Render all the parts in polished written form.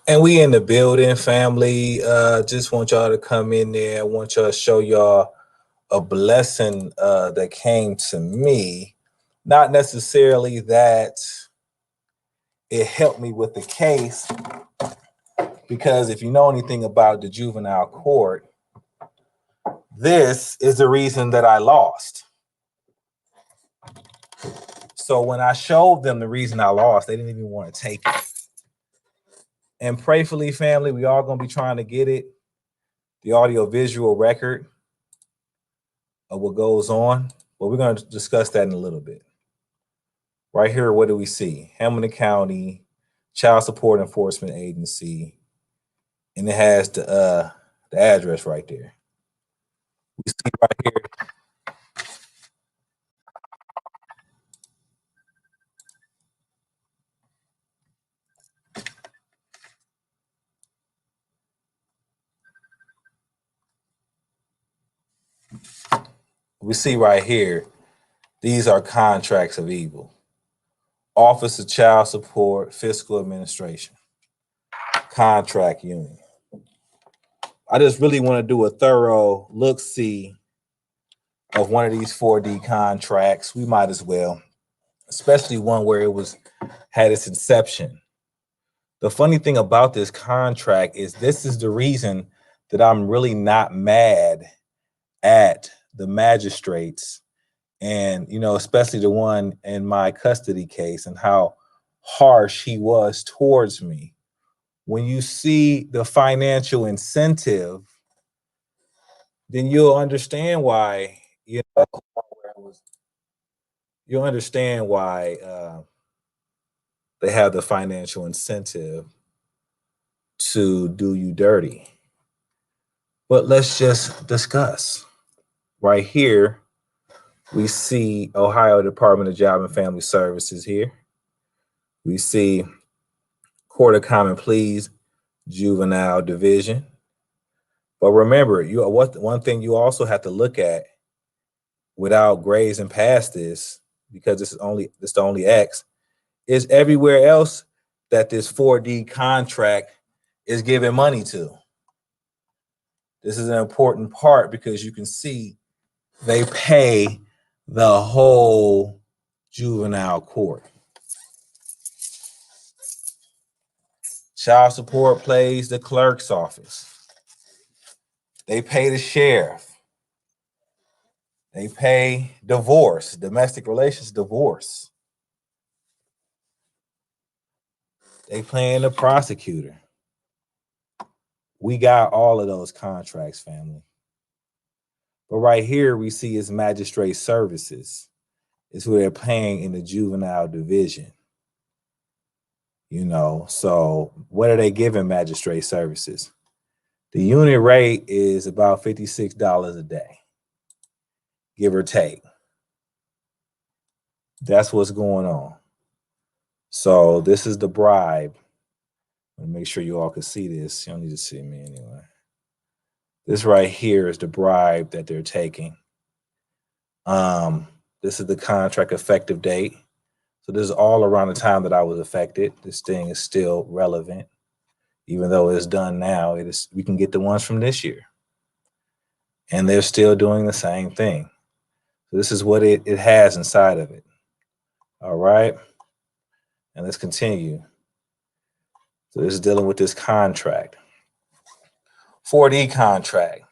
And we in the building, family. Just want y'all to come in there. I want y'all to show y'all a blessing that came to me. Not necessarily that it helped me with the case, because if you know anything about the juvenile court, this is the reason that I lost. So when I showed them the reason I lost, they didn't even want to take it. And prayerfully, family, we all gonna be trying to get it, the audio visual record of what goes on. But we're going to discuss that in a little bit. Right here, what do we see? Hamilton County Child Support Enforcement Agency, and it has the address right there. We see right here. We see right here, these are contracts of evil. Office of Child Support, Fiscal Administration, Contract Union. I just really want to do a thorough look-see of one of these 4D contracts. We might as well, especially one where it had its inception. The funny thing about this contract is this is the reason that I'm really not mad at the magistrates, and especially the one in my custody case, and how harsh he was towards me. When you see the financial incentive, then you'll understand why, you'll understand why they have the financial incentive to do you dirty. But let's just discuss. Right here, we see Ohio Department of Job and Family Services here. We see Court of Common Pleas, Juvenile Division. But remember, one thing you also have to look at, without grazing past this, because this is the only X, is everywhere else that this 4D contract is giving money to. This is an important part because you can see they pay the whole juvenile court. Child support plays the clerk's office. They pay the sheriff. They pay divorce, domestic relations divorce. They paying the prosecutor. We got all of those contracts, family. But right here, we see is magistrate services. Is who they're paying in the juvenile division. So what are they giving magistrate services? The unit rate is about $56 a day, give or take. That's what's going on. So this is the bribe. Let me make sure you all can see this. You don't need to see me anyway. This right here is the bribe that they're taking. This is the contract effective date. So this is all around the time that I was affected. This thing is still relevant, even though it's done now. We can get the ones from this year, and they're still doing the same thing. So this is what it has inside of it. All right, and let's continue. So this is dealing with this contract. 4D contract,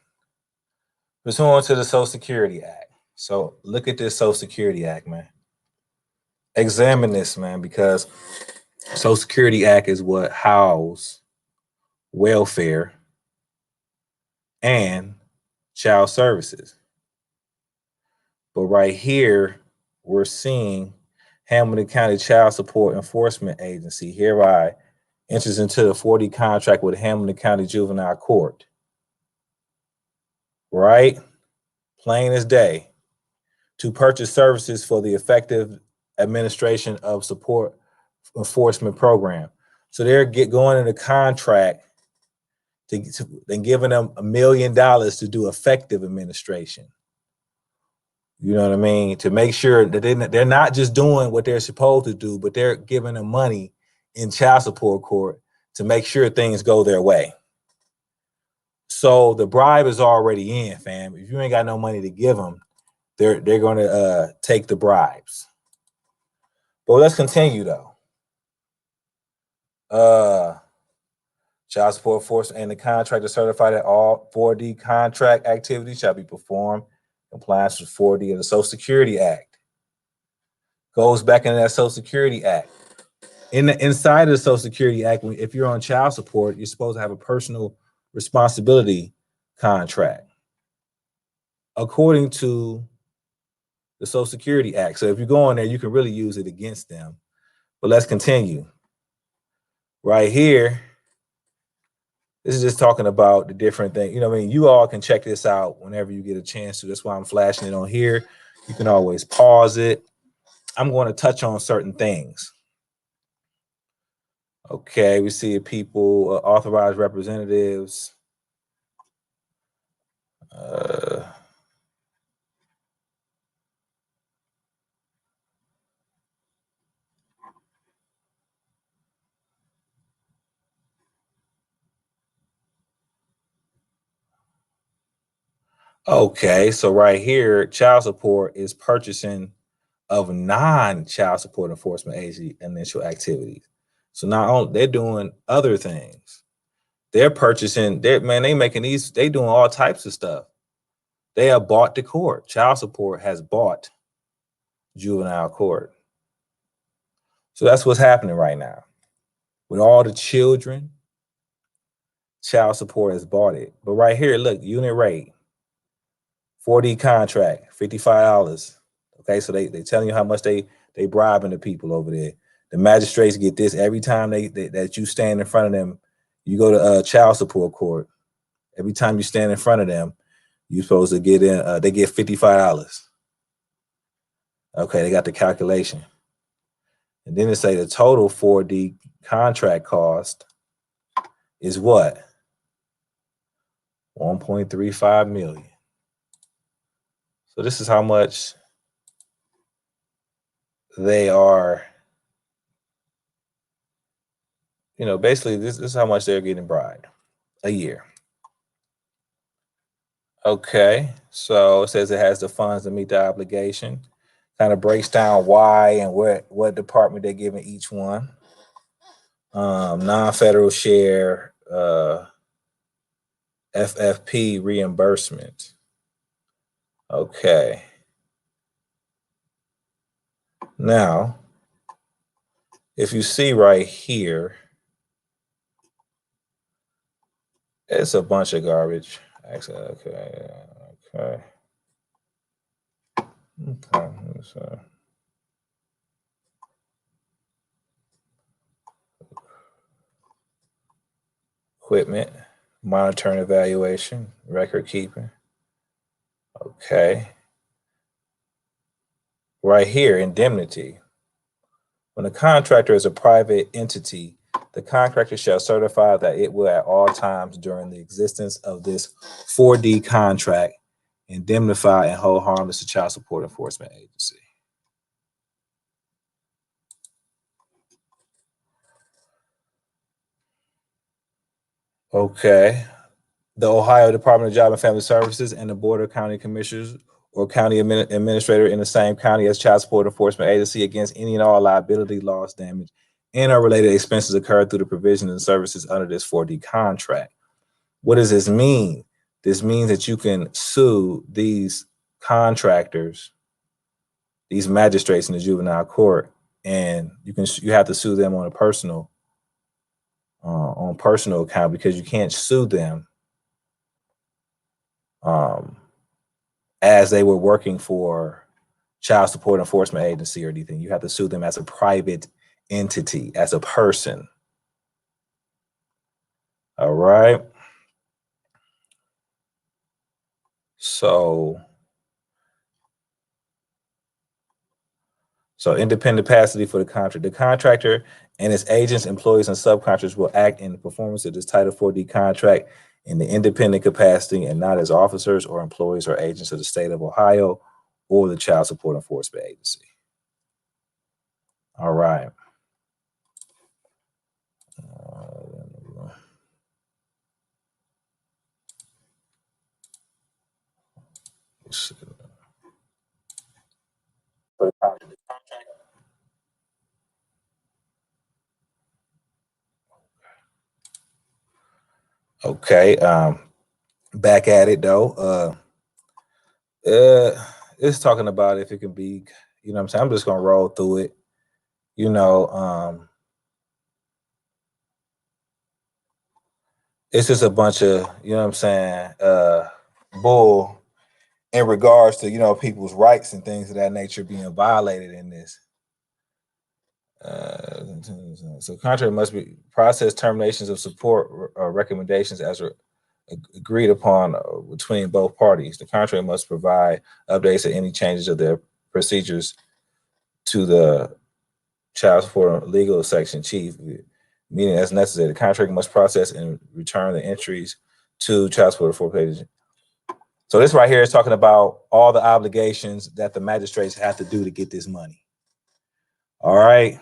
pursuant to the Social Security Act. So look at this Social Security Act, man. Examine this, man, because Social Security Act is what houses welfare and child services. But right here, we're seeing Hamilton County Child Support Enforcement Agency hereby enters into the 4D contract with Hamilton County Juvenile Court. Right? Plain as day. To purchase services for the effective administration of support enforcement program. So they're going in a contract and giving them $1 million to do effective administration. You know what I mean? To make sure that they're not just doing what they're supposed to do, but they're giving them money in child support court to make sure things go their way. So the bribe is already in, fam. If you ain't got no money to give them, they're going to take the bribes. But let's continue though. Child support enforcement and the contractor certified that all 4D contract activities shall be performed in compliance with 4D of the Social Security Act. Goes back into that Social Security Act. Inside of the Social Security Act, if you're on child support, you're supposed to have a personal responsibility contract according to the Social Security Act. So if you go in there, you can really use it against them. But let's continue. Right here, this is just talking about the different things. You know what I mean? You all can check this out whenever you get a chance to. That's why I'm flashing it on here. You can always pause it. I'm going to touch on certain things. Okay, we see people, authorized representatives. Okay, so right here, child support is purchasing of non-child support enforcement agency initial activities. So not only they're doing other things, they're purchasing. They making these. They doing all types of stuff. They have bought the court. Child support has bought juvenile court. So that's what's happening right now with all the children. Child support has bought it. But right here, look, unit rate, 4D contract, $55. Okay, so they telling you how much they bribing the people over there. The magistrates get this every time that you stand in front of them. You go to child support court. Every time you stand in front of them, you're supposed to get in. They get $55. Okay, they got the calculation, and then they say the total 4D contract cost is what? 1.35 million. So this is how much they are, basically this is how much they're getting bribed a year. Okay, so it says it has the funds to meet the obligation. Kind of breaks down why and what department they're giving each one. Non-federal share, FFP reimbursement. Okay. Now, if you see right here, it's a bunch of garbage. Actually, okay. So, equipment, monitoring, evaluation, record keeping. Okay. Right here, indemnity. When a contractor is a private entity, the contractor shall certify that it will at all times during the existence of this 4D contract indemnify and hold harmless the child support enforcement agency. Okay. The Ohio Department of Job and Family Services and the Board of County Commissioners or county administrator in the same county as child support enforcement agency against any and all liability, loss, damage, and or related expenses incurred through the provision and services under this 4D contract. What does this mean? This means that you can sue these contractors, these magistrates in the juvenile court, and you have to sue them on a personal account because you can't sue them as they were working for child support enforcement agency or anything. You have to sue them as a private entity, as a person. All right. So independent capacity for the contract. The contractor and its agents, employees, and subcontractors will act in the performance of this Title 4D contract in the independent capacity and not as officers or employees or agents of the state of Ohio or the Child Support Enforcement Agency. All right. Okay. Back at it though. It's talking about if it can be, you know what I'm saying? I'm just gonna roll through it. You know, it's just a bunch of, you know what I'm saying, bull in regards to, you know, people's rights and things of that nature being violated in this. So contract must be process terminations of support recommendations as agreed upon between both parties. The contract must provide updates to any changes of their procedures to the child support legal section chief, meaning as necessary. The contract must process and return the entries to child support 4 pages. So this right here is talking about all the obligations that the magistrates have to do to get this money. All right.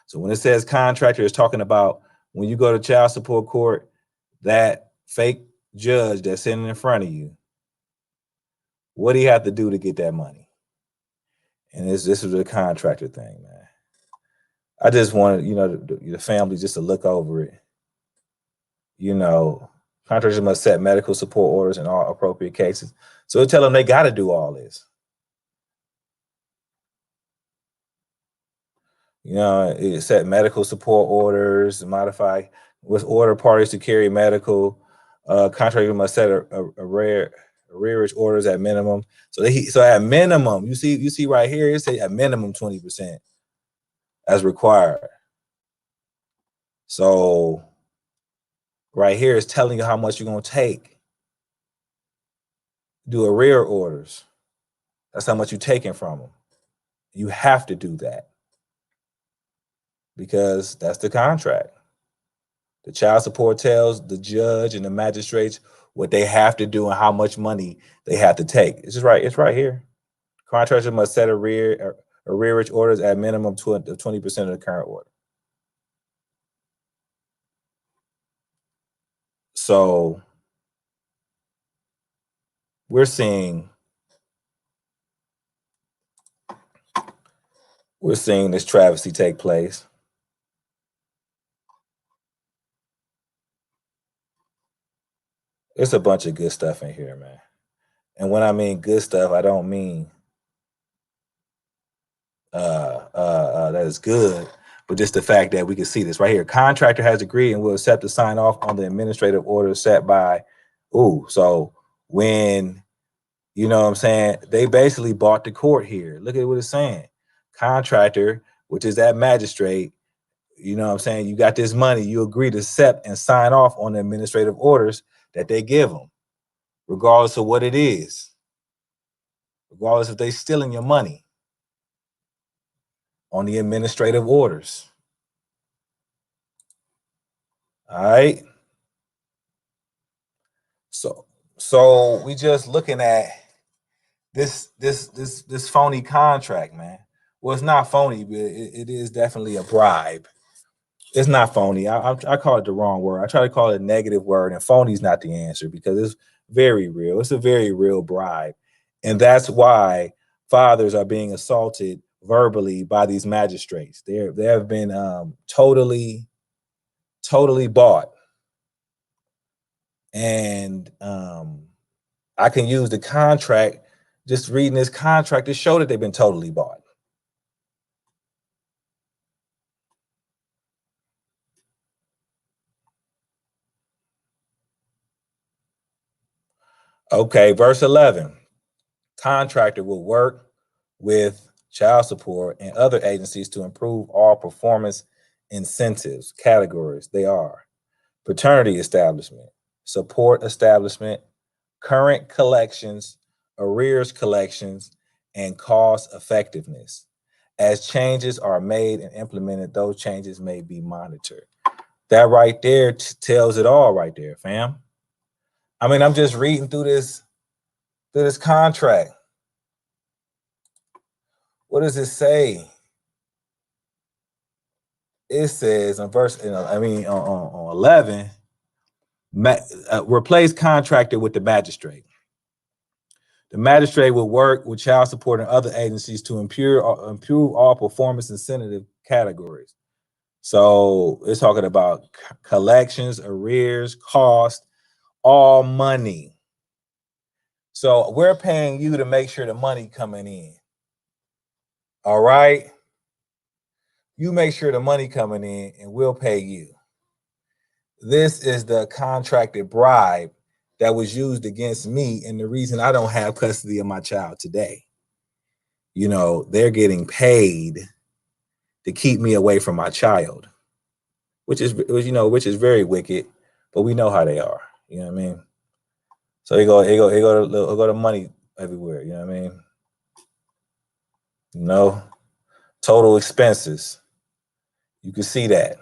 So when it says contractor, it's talking about when you go to child support court, that fake judge that's sitting in front of you, what do you have to do to get that money? And this is the contractor thing, man. I just wanted, you know, the family just to look over it. You know, contractors must set medical support orders in all appropriate cases. So tell them they got to do all this. You know, it set medical support orders, modify with order parties to carry medical. Contractor must set arrearage orders at minimum. So at minimum, you see right here, it say at minimum 20% as required. So right here is telling you how much you're gonna take. Do arrear orders. That's how much you're taking from them. You have to do that because that's the contract. The child support tells the judge and the magistrates what they have to do and how much money they have to take. It's just right. It's right here. Contractor must set arrearage orders at minimum 20% of the current order. So we're seeing this travesty take place. It's a bunch of good stuff in here, man. And when I mean good stuff, I don't mean that is good, but just the fact that we can see this right here. Contractor has agreed and will accept the sign off on the administrative order set by. So when, you know what I'm saying, they basically bought the court here. Look at what it's saying. Contractor, which is that magistrate, you know what I'm saying, you got this money, you agree to accept and sign off on the administrative orders that they give them, regardless of what it is, regardless if they stealing your money on the administrative orders. All right. So we just looking at this phony contract, man. Well, it's not phony, but it is definitely a bribe. It's not phony. I call it the wrong word. I try to call it a negative word, and phony is not the answer because it's very real. It's a very real bribe, and that's why fathers are being assaulted verbally by these magistrates. They have been totally bought, and I can use the contract, just reading this contract to show that they've been totally bought. Okay, verse 11. Contractor will work with child support and other agencies to improve all performance incentives categories. They are paternity establishment, support establishment, current collections, arrears collections, and cost effectiveness. As changes are made and implemented, those changes may be monitored. That right there tells it all right there, fam. I mean, I'm just reading through this contract. What does it say? It says on verse, on 11, replace contractor with the magistrate. The magistrate will work with child support and other agencies to improve all performance incentive categories. So it's talking about collections, arrears, cost, all money. So we're paying you to make sure the money coming in. All right. You make sure the money coming in and we'll pay you. This is the contracted bribe that was used against me and the reason I don't have custody of my child today. You know, they're getting paid to keep me away from my child, which is very wicked, but we know how they are. You know what I mean? So it go to money everywhere. You know what I mean? No total expenses. You can see that.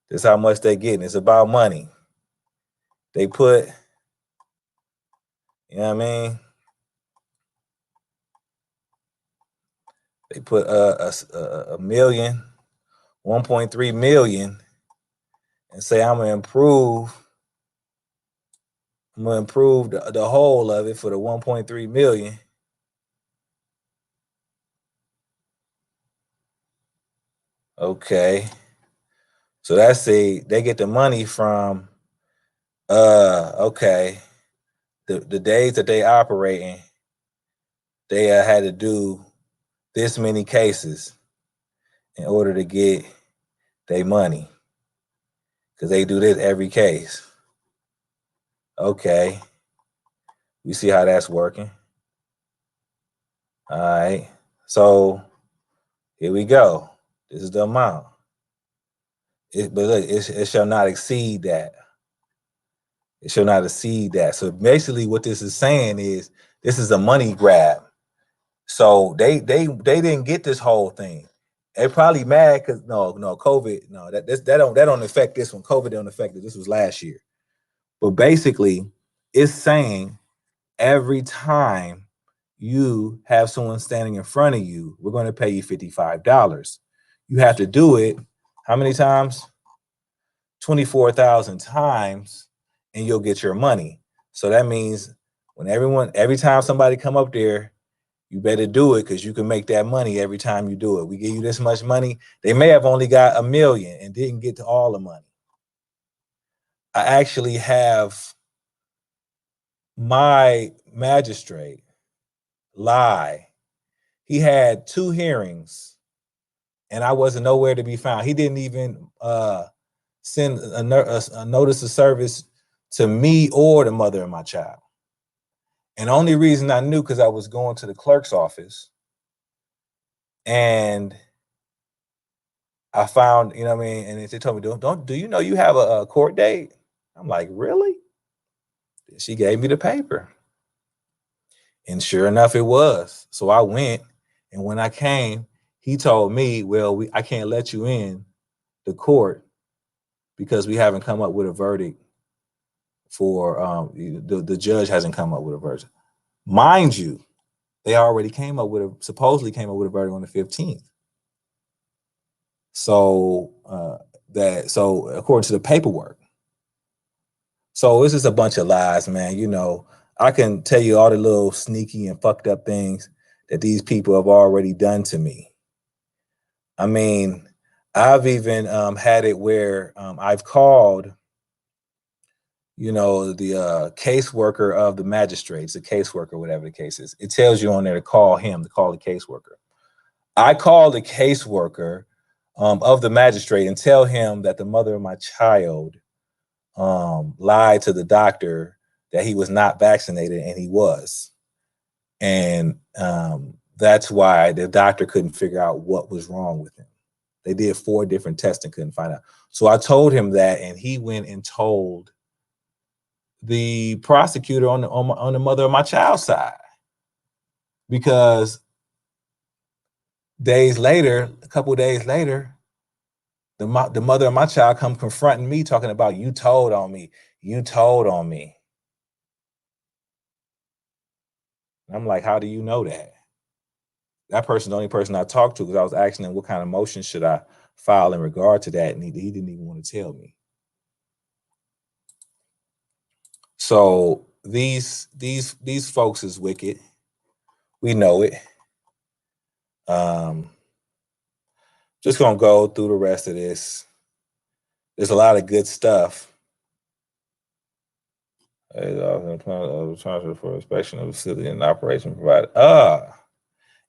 That's how much they're getting. It's about money. They put, you know what I mean? They put a million, 1.3 million, and say I'm gonna improve the whole of it for the 1.3 million. Okay. So that's they get the money from okay. The days that they operating, they had to do this many cases in order to get their money. Because they do this every case. Okay. We see how that's working. All right. So here we go. This is the amount. But look, it shall not exceed that. It shall not exceed that. So basically what this is saying is this is a money grab. So they didn't get this whole thing. They probably mad because no COVID, no, that don't affect this one. COVID don't affect it. This was last year. But basically, it's saying every time you have someone standing in front of you, we're going to pay you $55. You have to do it how many times? 24,000 times, and you'll get your money. So that means every time somebody come up there, you better do it because you can make that money every time you do it. We give you this much money. They may have only got $1 million and didn't get to all the money. I actually have my magistrate lie. He had 2 hearings and I wasn't nowhere to be found. He didn't even send a notice of service to me or the mother of my child. And the only reason I knew because I was going to the clerk's office and I found, you know what I mean? And they told me, do you know you have a court date? I'm like, really? She gave me the paper. And sure enough, it was. So I went, and when I came, he told me, well, I can't let you in the court because we haven't come up with a verdict for, the judge hasn't come up with a verdict. Mind you, they already supposedly came up with a verdict on the 15th. So, according to the paperwork. So it's just a bunch of lies, man. You know, I can tell you all the little sneaky and fucked up things that these people have already done to me. I mean, I've even had it where I've called, you know, the caseworker of the magistrates, the caseworker, whatever the case is. It tells you on there to call the caseworker. I called the caseworker of the magistrate and tell him that the mother of my child lied to the doctor that he was not vaccinated and he was. And that's why the doctor couldn't figure out what was wrong with him. They did 4 different tests and couldn't find out. So I told him that, and he went and told the prosecutor on the mother of my child's side. Because a couple days later, the mother of my child come confronting me talking about you told on me. I'm like, how do you know that? That person's the only person I talked to because I was asking him what kind of motion should I file in regard to that, and he didn't even want to tell me. So these folks is wicked. We know it. Just gonna go through the rest of this. There's a lot of good stuff. Transfer for inspection of the facility and operation provided.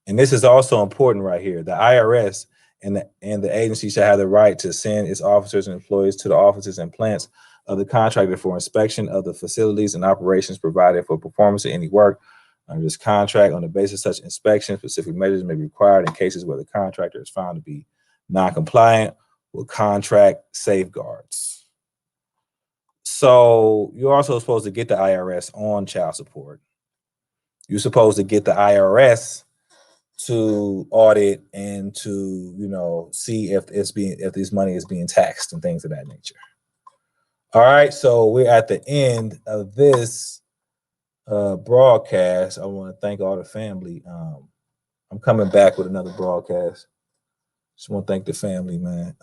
And this is also important right here. The IRS and the agency shall have the right to send its officers and employees to the offices and plants of the contractor for inspection of the facilities and operations provided for performance of any work under this contract. On the basis of such inspection, specific measures may be required in cases where the contractor is found to be non-compliant with contract safeguards. So you're also supposed to get the IRS on child support. You're supposed to get the IRS to audit and to, you know, see if this money is being taxed and things of that nature. All right, so we're at the end of this broadcast. I want to thank all the family. I'm coming back with another broadcast. Just want to thank the family, man.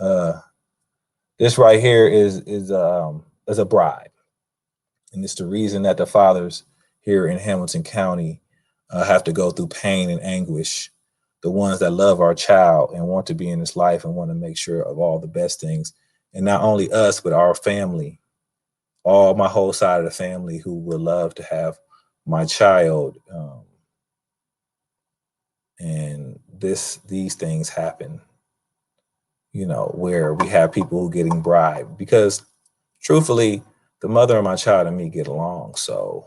This right here is a bribe, and it's the reason that the fathers here in Hamilton County have to go through pain and anguish. The ones that love our child and want to be in this life and want to make sure of all the best things, and not only us but our family, all my whole side of the family who would love to have my child. And these things happen, you know, where we have people getting bribed, because truthfully, the mother of my child and me get along. So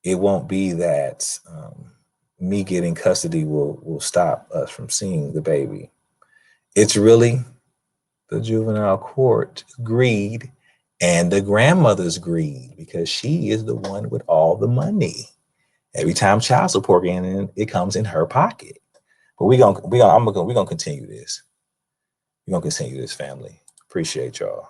it won't be that me getting custody will stop us from seeing the baby. It's really the juvenile court greed and the grandmother's greed, because she is the one with all the money. Every time child support gets in, it comes in her pocket. But we're gonna continue this. We're gonna continue this, family. Appreciate y'all.